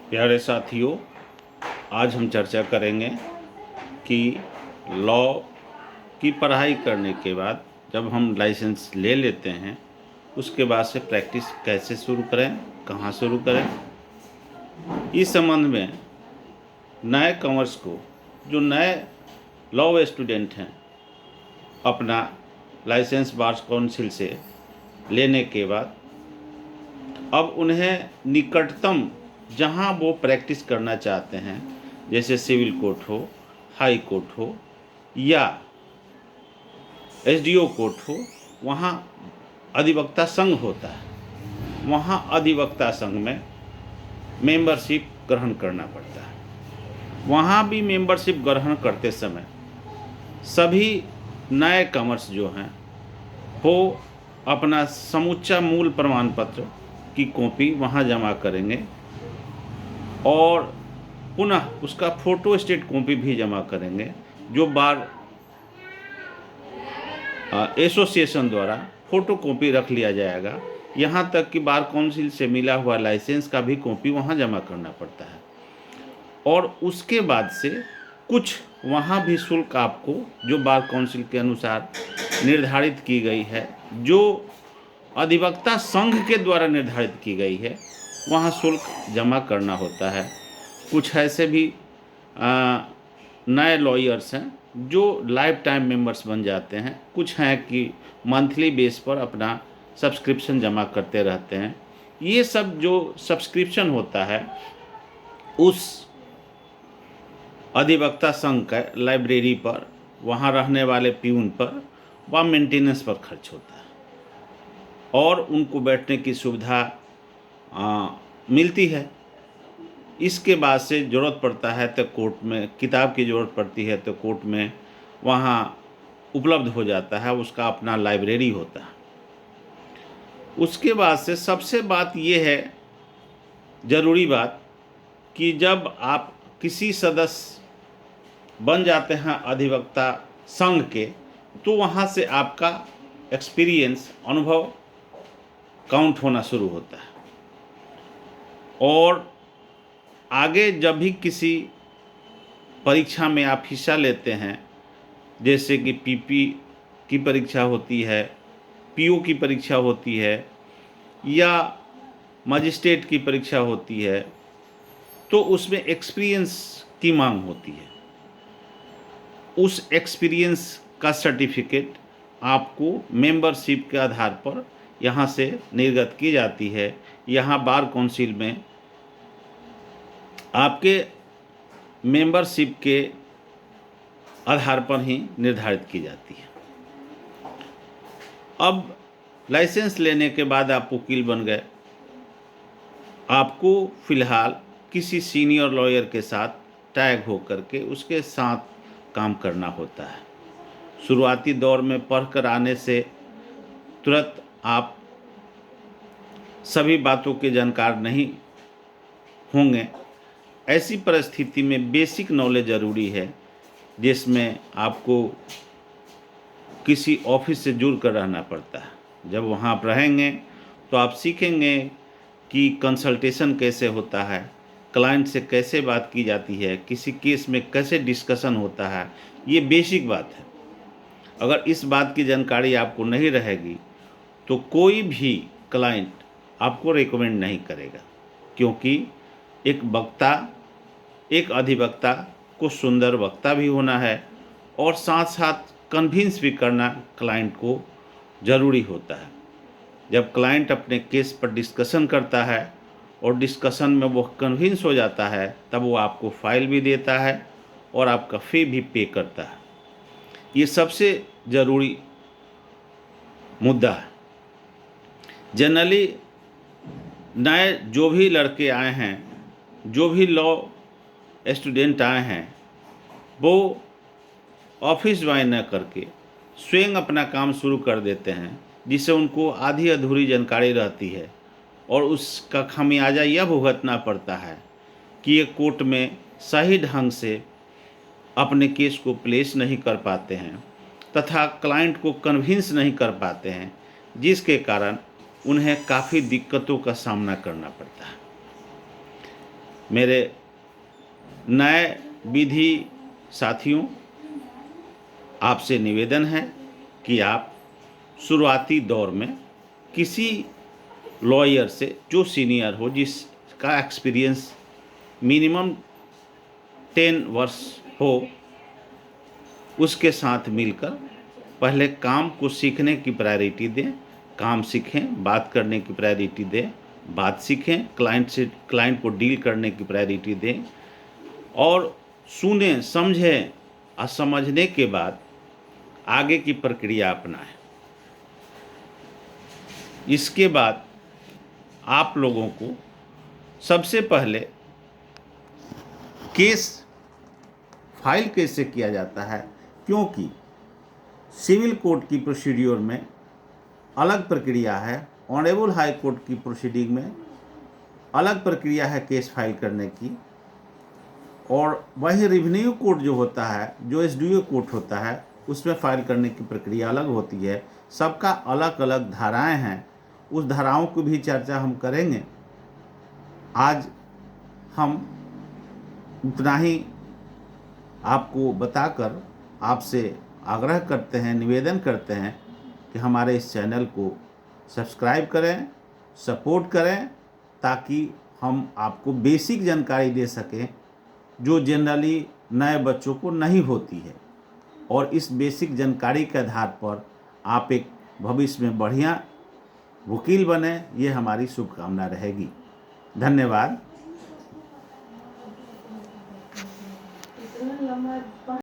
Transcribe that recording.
प्यारे साथियों, आज हम चर्चा करेंगे कि लॉ की पढ़ाई करने के बाद जब हम लाइसेंस ले लेते हैं उसके बाद से प्रैक्टिस कैसे शुरू करें, कहाँ शुरू करें। इस संबंध में नए कॉमर्स को, जो नए लॉ स्टूडेंट हैं, अपना लाइसेंस बार काउंसिल से लेने के बाद अब उन्हें निकटतम जहां वो प्रैक्टिस करना चाहते हैं, जैसे सिविल कोर्ट हो, हाई कोर्ट हो या एसडीओ कोर्ट हो, वहाँ अधिवक्ता संघ होता है। वहाँ अधिवक्ता संघ में मेंबरशिप ग्रहण करना पड़ता है। वहाँ भी मेंबरशिप ग्रहण करते समय सभी नए कॉमर्स जो हैं वो अपना समूचा मूल प्रमाण पत्र की कॉपी वहाँ जमा करेंगे और पुनः उसका फोटो स्टेट कॉपी भी जमा करेंगे, जो बार एसोसिएशन द्वारा फोटो कॉपी रख लिया जाएगा। यहाँ तक कि बार काउंसिल से मिला हुआ लाइसेंस का भी कॉपी वहाँ जमा करना पड़ता है। और उसके बाद से कुछ वहाँ भी शुल्क आपको, जो बार काउंसिल के अनुसार निर्धारित की गई है, जो अधिवक्ता संघ के द्वारा निर्धारित की गई है, वहाँ शुल्क जमा करना होता है। कुछ ऐसे भी नए लॉयर्स हैं जो लाइफ टाइम मेंबर्स बन जाते हैं। कुछ हैं कि मंथली बेस पर अपना सब्सक्रिप्शन जमा करते रहते हैं। ये सब जो सब्सक्रिप्शन होता है उस अधिवक्ता संघ का लाइब्रेरी पर, वहाँ रहने वाले प्यून पर व मेंटेनेंस पर खर्च होता है और उनको बैठने की सुविधा मिलती है। इसके बाद से ज़रूरत पड़ता है तो कोर्ट में किताब की ज़रूरत पड़ती है तो कोर्ट में वहाँ उपलब्ध हो जाता है, उसका अपना लाइब्रेरी होता है। उसके बाद से सबसे बात ये है, ज़रूरी बात, कि जब आप किसी सदस्य बन जाते हैं अधिवक्ता संघ के, तो वहाँ से आपका एक्सपीरियंस, अनुभव काउंट होना शुरू होता है। और आगे जब भी किसी परीक्षा में आप हिस्सा लेते हैं, जैसे कि पीपी की परीक्षा होती है, पीओ की परीक्षा होती है या मजिस्ट्रेट की परीक्षा होती है, तो उसमें एक्सपीरियंस की मांग होती है। उस एक्सपीरियंस का सर्टिफिकेट आपको मेंबरशिप के आधार पर यहाँ से निर्गत की जाती है। यहाँ बार काउंसिल में आपके मेंबरशिप के आधार पर ही निर्धारित की जाती है। अब लाइसेंस लेने के बाद आप वकील बन गए, आपको फ़िलहाल किसी सीनियर लॉयर के साथ टैग हो करके उसके साथ काम करना होता है। शुरुआती दौर में पढ़ कर आने से तुरंत आप सभी बातों के जानकार नहीं होंगे। ऐसी परिस्थिति में बेसिक नॉलेज ज़रूरी है, जिसमें आपको किसी ऑफिस से जुड़ कर रहना पड़ता है। जब वहाँ आप रहेंगे तो आप सीखेंगे कि कंसल्टेशन कैसे होता है, क्लाइंट से कैसे बात की जाती है, किसी केस में कैसे डिस्कशन होता है। ये बेसिक बात है। अगर इस बात की जानकारी आपको नहीं रहेगी तो कोई भी क्लाइंट आपको रिकमेंड नहीं करेगा, क्योंकि एक वक्ता, एक अधिवक्ता को सुंदर वक्ता भी होना है और साथ साथ कन्विंस भी करना क्लाइंट को ज़रूरी होता है। जब क्लाइंट अपने केस पर डिस्कशन करता है और डिस्कशन में वो कन्विंस हो जाता है, तब वो आपको फाइल भी देता है और आपका फ़ी भी पे करता है। ये सबसे ज़रूरी मुद्दा है। जनरली नए जो भी लड़के आए हैं, जो भी लॉ स्टूडेंट आए हैं, वो ऑफिस ज्वाइन न करके स्वयं अपना काम शुरू कर देते हैं, जिससे उनको आधी अधूरी जानकारी रहती है और उसका खामियाजा यह भुगतना पड़ता है कि ये कोर्ट में सही ढंग से अपने केस को प्लेस नहीं कर पाते हैं तथा क्लाइंट को कन्विंस नहीं कर पाते हैं, जिसके कारण उन्हें काफ़ी दिक्कतों का सामना करना पड़ता है। मेरे नए विधि साथियों, आपसे निवेदन है कि आप शुरुआती दौर में किसी लॉयर से जो सीनियर हो, जिसका एक्सपीरियंस मिनिमम 10 वर्ष हो, उसके साथ मिलकर पहले काम को सीखने की प्रायोरिटी दें। काम सीखें, बात करने की प्रायोरिटी दें, बात सीखें, क्लाइंट को डील करने की प्रायोरिटी दें और सुनें, समझें और समझने के बाद आगे की प्रक्रिया अपनाएं। इसके बाद आप लोगों को सबसे पहले केस फाइल कैसे किया जाता है, क्योंकि सिविल कोर्ट की प्रोसीड्योर में अलग प्रक्रिया है, ऑनरेबल हाई कोर्ट की प्रोसीडिंग में अलग प्रक्रिया है केस फाइल करने की, और वही रेवेन्यू कोर्ट जो होता है, जो एसडीओ कोर्ट होता है, उसमें फाइल करने की प्रक्रिया अलग होती है। सबका अलग अलग धाराएं हैं, उस धाराओं की भी चर्चा हम करेंगे। आज हम उतना ही आपको बताकर आपसे आग्रह करते हैं, निवेदन करते हैं कि हमारे इस चैनल को सब्सक्राइब करें, सपोर्ट करें, ताकि हम आपको बेसिक जानकारी दे सकें जो जनरली नए बच्चों को नहीं होती है, और इस बेसिक जानकारी के आधार पर आप एक भविष्य में बढ़िया वकील बने, ये हमारी शुभकामना रहेगी। धन्यवाद।